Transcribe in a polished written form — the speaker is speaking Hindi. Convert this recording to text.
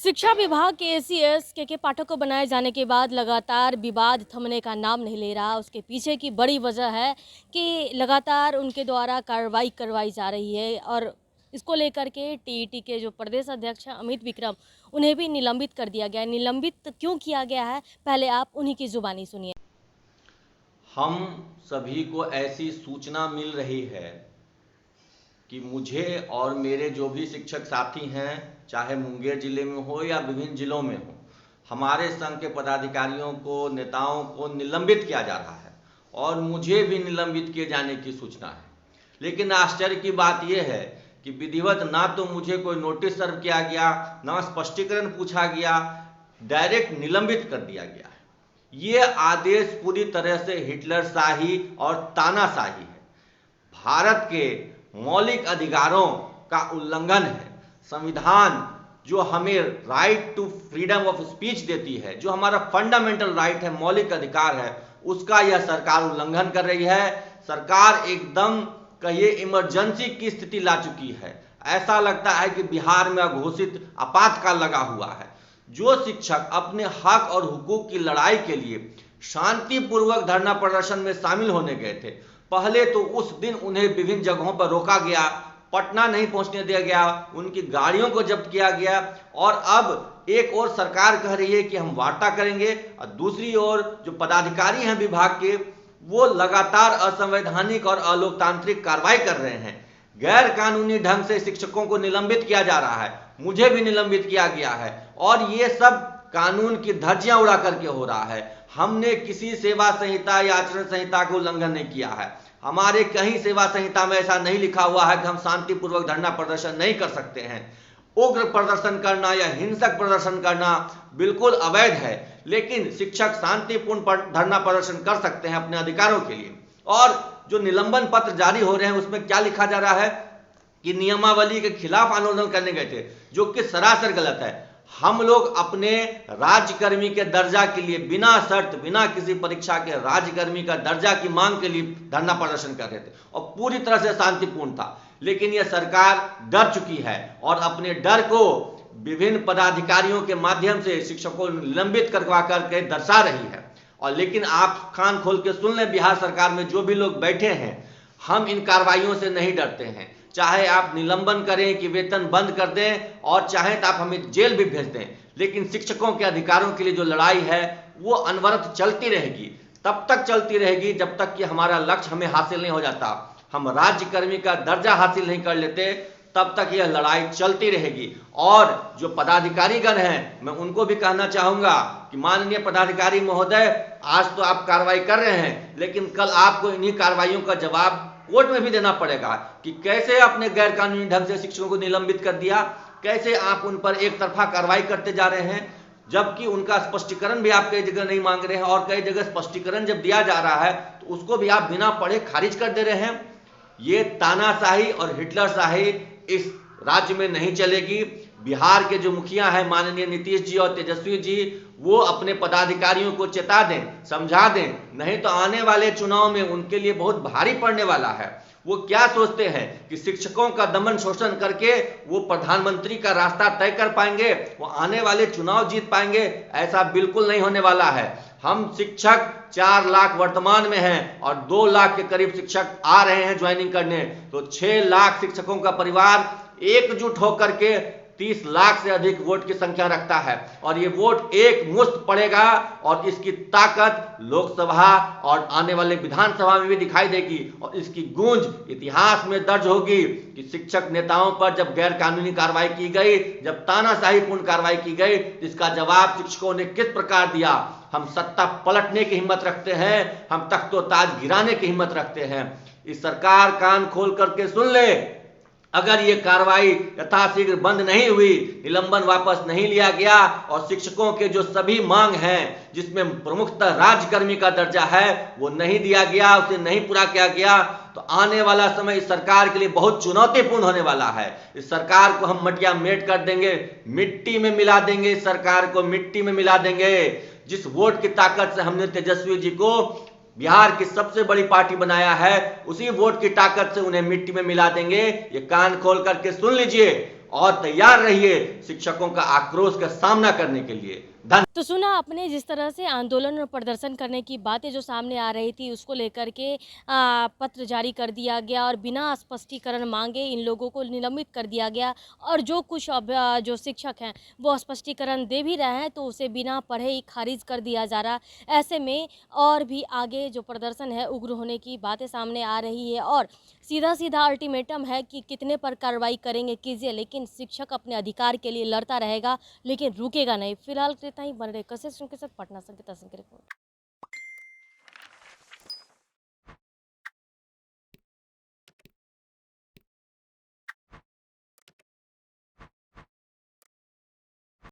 शिक्षा विभाग के एसीएस के पाठक को बनाए जाने के बाद लगातार विवाद थमने का नाम नहीं ले रहा। उसके पीछे की बड़ी वजह है कि लगातार उनके द्वारा कार्रवाई करवाई जा रही है और इसको लेकर के टीईटी के जो प्रदेश अध्यक्ष हैं अमित विक्रम, उन्हें भी निलंबित कर दिया गया है। निलंबित क्यों किया गया है, पहले आप उन्हीं की जुबानी सुनिए। हम सभी को ऐसी सूचना मिल रही है कि मुझे और मेरे जो भी शिक्षक साथी हैं, चाहे मुंगेर जिले में हो या विभिन्न जिलों में हो, हमारे संघ के पदाधिकारियों को, नेताओं को निलंबित किया जा रहा है और मुझे भी निलंबित किए जाने की सूचना है। लेकिन आश्चर्य की बात यह है कि विधिवत ना तो मुझे कोई नोटिस सर्व किया गया, ना स्पष्टीकरण पूछा गया, डायरेक्ट निलंबित कर दिया गया है। ये आदेश पूरी तरह से हिटलरशाही और तानाशाही है। भारत के मौलिक अधिकारों का उल्लंघन है। संविधान जो हमें right to freedom of speech देती है, जो हमारा फंडामेंटल राइट है, मौलिक अधिकार है, उसका यह सरकार उल्लंघन कर रही है। सरकार एकदम कहिए इमरजेंसी की स्थिति ला चुकी है। ऐसा लगता है कि बिहार में अघोषित आपातकाल लगा हुआ है। जो शिक्षक अपने हक और हुकूक की लड़ाई के लिए शांतिपूर्वक धरना प्रदर्शन में शामिल होने गए थे, पहले तो उस दिन उन्हें विभिन्न जगहों पर रोका गया, पटना नहीं पहुंचने दिया गया, उनकी गाड़ियों को जब्त किया गया और अब एक और सरकार कह रही है कि हम वार्ता करेंगे और दूसरी ओर जो पदाधिकारी हैं विभाग के, वो लगातार असंवैधानिक और अलोकतांत्रिक कार्रवाई कर रहे हैं। गैर कानूनी ढंग से शिक्षकों को निलंबित किया जा रहा है, मुझे भी निलंबित किया गया है और ये सब कानून की धज्जियां उड़ा करके हो रहा है। हमने किसी सेवा संहिता या आचरण संहिता का उल्लंघन नहीं किया है। हमारे कहीं सेवा संहिता में ऐसा नहीं लिखा हुआ है कि हम शांतिपूर्वक धरना प्रदर्शन नहीं कर सकते हैं। उग्र प्रदर्शन करना या हिंसक प्रदर्शन करना बिल्कुल अवैध है, लेकिन शिक्षक शांतिपूर्ण धरना प्रदर्शन कर सकते हैं अपने अधिकारों के लिए। और जो निलंबन पत्र जारी हो रहे हैं उसमें क्या लिखा जा रहा है कि नियमावली के खिलाफ आंदोलन करने गए थे, जो कि सरासर गलत है। हम लोग अपने राज्यकर्मी के दर्जा के लिए बिना शर्त, बिना किसी परीक्षा के राज्यकर्मी का दर्जा की मांग के लिए धरना प्रदर्शन कर रहे थे और पूरी तरह से शांतिपूर्ण था। लेकिन यह सरकार डर चुकी है और अपने डर को विभिन्न पदाधिकारियों के माध्यम से शिक्षकों को निलंबित करवा करके दर्शा रही है। और लेकिन आप कान खोल के सुन लें, बिहार सरकार में जो भी लोग बैठे हैं, हम इन कार्रवाइयों से नहीं डरते हैं। चाहे आप निलंबन करें कि वेतन बंद कर दें और चाहे तो आप हमें जेल भी भेज दें, लेकिन शिक्षकों के अधिकारों के लिए जो लड़ाई है वो अनवरत चलती रहेगी। तब तक चलती रहेगी जब तक कि हमारा लक्ष्य हमें हासिल नहीं हो जाता, हम राज्यकर्मी का दर्जा हासिल नहीं कर लेते, तब तक यह लड़ाई चलती रहेगी। और जो पदाधिकारीगण हैं, मैं उनको भी कहना चाहूंगा कि माननीय पदाधिकारी महोदय, आज तो आप कार्रवाई कर रहे हैं, लेकिन कल आपको इन्हीं कार्रवाइयों का जवाब कोर्ट में भी देना पड़ेगा कि कैसे आपने गैर कानूनी ढंग से शिक्षकों को निलंबित कर दिया, कैसे आप उन पर एक तरफा कार्रवाई करते जा रहे हैं, जबकि उनका स्पष्टीकरण भी आप कई जगह नहीं मांग रहे हैं और कई जगह स्पष्टीकरण जब दिया जा रहा है तो उसको भी आप बिना पढ़े खारिज कर दे रहे हैं। ये तानाशाही और हिटलरशाही इस राज्य में नहीं चलेगी। बिहार के जो मुखिया हैं माननीय नीतीश जी और तेजस्वी जी, वो अपने पदाधिकारियों को चेता दें, समझा दें, नहीं तो आने वाले चुनाव में उनके लिए बहुत भारी पड़ने वाला है। वो क्या सोचते हैं कि शिक्षकों का दमन शोषण करके वो प्रधानमंत्री का रास्ता तय कर पाएंगे, वो आने वाले चुनाव जीत पाएंगे? ऐसा बिल्कुल नहीं होने वाला है। हम शिक्षक 4 लाख वर्तमान में हैं और 2 लाख के करीब शिक्षक आ रहे हैं ज्वाइनिंग करने, तो 6 लाख शिक्षकों का परिवार एकजुट होकर के 30 लाख से अधिक वोट की संख्या रखता है और ये वोट एक मुश्त पड़ेगा और इसकी ताकत लोकसभा और आने वाले विधानसभा में भी दिखाई देगी और इसकी गूंज इतिहास में दर्ज होगी कि शिक्षक नेताओं पर जब गैर कानूनी कार्रवाई की गई, जब तानाशाहीपूर्ण कार्रवाई की गई, इसका जवाब शिक्षकों ने किस प्रकार दिया। हम सत्ता पलटने की हिम्मत रखते हैं, हम तख्तोताज गिराने की हिम्मत रखते हैं। इस सरकार कान खोल करके सुन ले, अगर ये कार्रवाई यथाशीघ्र बंद नहीं हुई, निलंबन वापस नहीं लिया गया और शिक्षकों के जो सभी मांग हैं, जिसमें प्रमुखतः राज्यकर्मी का दर्जा है, वो नहीं दिया गया, उसे नहीं पूरा किया गया, तो आने वाला समय इस सरकार के लिए बहुत चुनौतीपूर्ण होने वाला है। इस सरकार को हम मटिया मेट कर देंगे, मिट्टी में मिला देंगे, इस सरकार को मिट्टी में मिला देंगे। जिस वोट की ताकत से हमने तेजस्वी जी को बिहार की सबसे बड़ी पार्टी बनाया है, उसी वोट की ताकत से उन्हें मिट्टी में मिला देंगे। ये कान खोल करके सुन लीजिए और तैयार रहिए शिक्षकों का आक्रोश का सामना करने के लिए। तो सुना आपने जिस तरह से आंदोलन और प्रदर्शन करने की बातें जो सामने आ रही थी, उसको लेकर के पत्र जारी कर दिया गया और बिना स्पष्टीकरण मांगे इन लोगों को निलंबित कर दिया गया। और जो कुछ अब जो शिक्षक हैं वो स्पष्टीकरण दे भी रहे हैं तो उसे बिना पढ़े ही खारिज कर दिया जा रहा। ऐसे में और भी आगे जो प्रदर्शन है उग्र होने की बातें सामने आ रही है और सीधा सीधा अल्टीमेटम है कि कितने पर कार्रवाई करेंगे कीजिए, लेकिन शिक्षक अपने अधिकार के लिए लड़ता रहेगा, लेकिन रुकेगा नहीं। फिलहाल इतना ही। बन रहे कशिश के साथ पटना से अंकिता सिंह की रिपोर्ट।